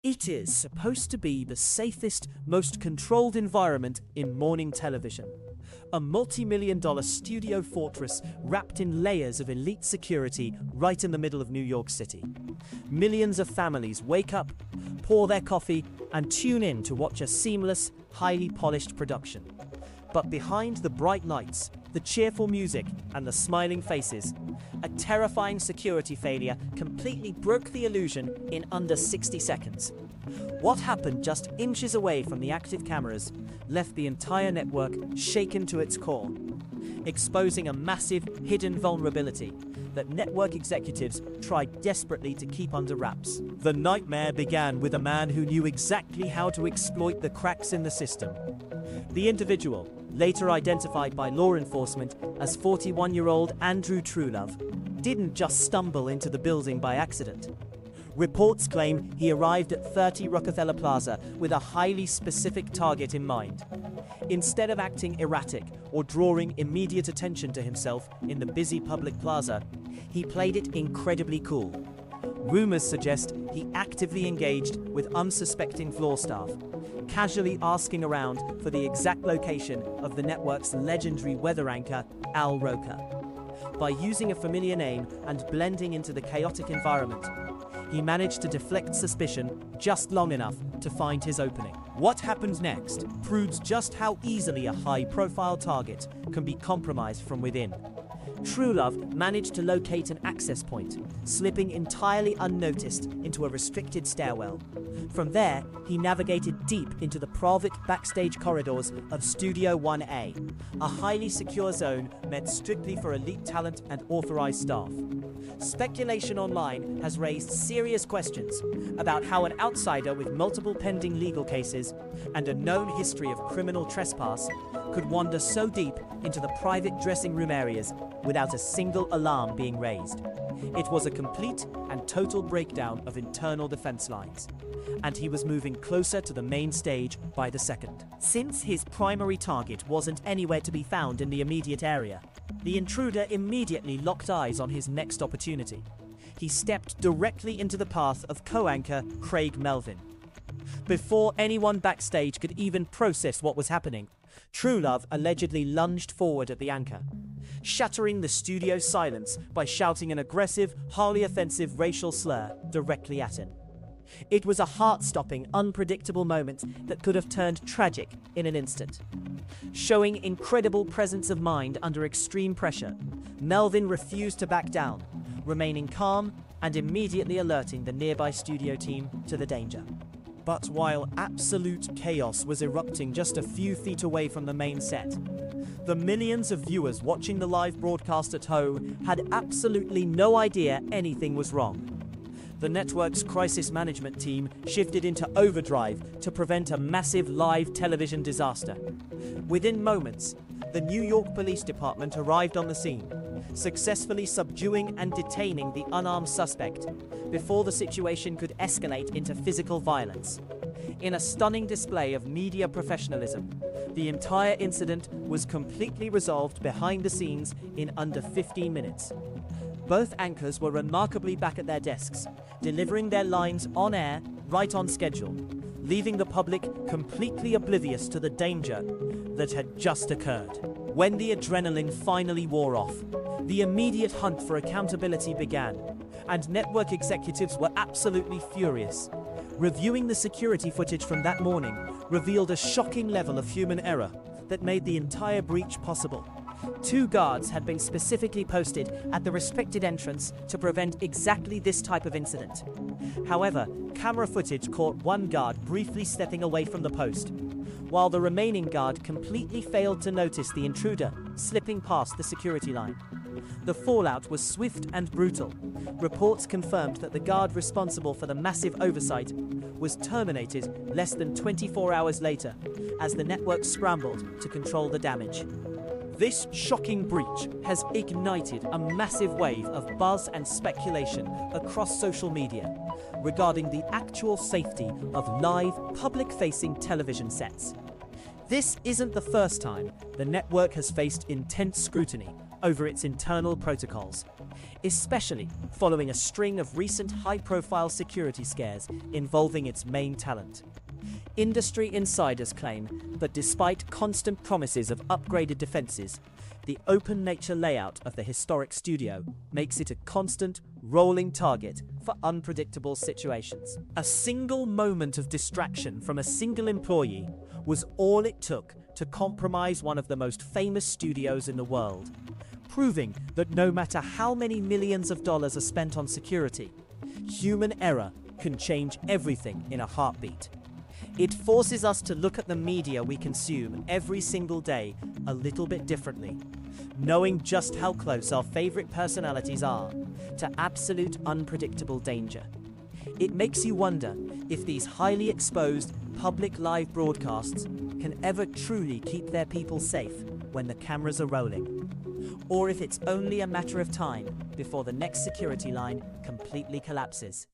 It is supposed to be the safest, most controlled environment in morning television. A multi-million-dollar studio fortress wrapped in layers of elite security right in the middle of New York City. Millions of families wake up, pour their coffee, and tune in to watch a seamless, highly polished production. But behind the bright lights, the cheerful music, and the smiling faces, a terrifying security failure completely broke the illusion in under 60 seconds. What happened just inches away from the active cameras left the entire network shaken to its core, exposing a massive hidden vulnerability that network executives tried desperately to keep under wraps. The nightmare began with a man who knew exactly how to exploit the cracks in the system. The individual, later identified by law enforcement as 41-year-old Andrew Truelove, didn't just stumble into the building by accident. Reports claim he arrived at 30 Rockefeller Plaza with a highly specific target in mind. Instead of acting erratic or drawing immediate attention to himself in the busy public plaza, he played it incredibly cool. Rumors suggest he actively engaged with unsuspecting floor staff, casually asking around for the exact location of the network's legendary weather anchor, Al Roker. By using a familiar name and blending into the chaotic environment, he managed to deflect suspicion just long enough to find his opening. What happens next proves just how easily a high-profile target can be compromised from within. Truelove managed to locate an access point, slipping entirely unnoticed into a restricted stairwell. From there, he navigated deep into the private backstage corridors of Studio 1A, a highly secure zone meant strictly for elite talent and authorized staff. Speculation online has raised serious questions about how an outsider with multiple pending legal cases and a known history of criminal trespass could wander so deep into the private dressing room areas without a single alarm being raised. It was a complete and total breakdown of internal defense lines, and he was moving closer to the main stage by the second. Since his primary target wasn't anywhere to be found in the immediate area, the intruder immediately locked eyes on his next opportunity. He stepped directly into the path of co-anchor Craig Melvin. Before anyone backstage could even process what was happening, Truelove allegedly lunged forward at the anchor, shattering the studio's silence by shouting an aggressive, highly offensive racial slur directly at him. It was a heart-stopping, unpredictable moment that could have turned tragic in an instant. Showing incredible presence of mind under extreme pressure, Melvin refused to back down, remaining calm and immediately alerting the nearby studio team to the danger. But while absolute chaos was erupting just a few feet away from the main set, the millions of viewers watching the live broadcast at home had absolutely no idea anything was wrong. The network's crisis management team shifted into overdrive to prevent a massive live television disaster. Within moments, the New York Police Department arrived on the scene, successfully subduing and detaining the unarmed suspect before the situation could escalate into physical violence. In a stunning display of media professionalism, the entire incident was completely resolved behind the scenes in under 15 minutes. Both anchors were remarkably back at their desks, delivering their lines on air, right on schedule, leaving the public completely oblivious to the danger that had just occurred. When the adrenaline finally wore off, the immediate hunt for accountability began, and network executives were absolutely furious. Reviewing the security footage from that morning revealed a shocking level of human error that made the entire breach possible. 2 guards had been specifically posted at the respected entrance to prevent exactly this type of incident. However, camera footage caught one guard briefly stepping away from the post, while the remaining guard completely failed to notice the intruder slipping past the security line. The fallout was swift and brutal. Reports confirmed that the guard responsible for the massive oversight was terminated less than 24 hours later, as the network scrambled to control the damage. This shocking breach has ignited a massive wave of buzz and speculation across social media regarding the actual safety of live, public-facing television sets. This isn't the first time the network has faced intense scrutiny over its internal protocols, especially following a string of recent high-profile security scares involving its main talent. Industry insiders claim that despite constant promises of upgraded defenses, the open nature layout of the historic studio makes it a constant, rolling target for unpredictable situations. A single moment of distraction from a single employee was all it took to compromise one of the most famous studios in the world, proving that no matter how many millions of dollars are spent on security, human error can change everything in a heartbeat. It forces us to look at the media we consume every single day a little bit differently, knowing just how close our favorite personalities are to absolute unpredictable danger. It makes you wonder if these highly exposed public live broadcasts can ever truly keep their people safe when the cameras are rolling, or if it's only a matter of time before the next security line completely collapses.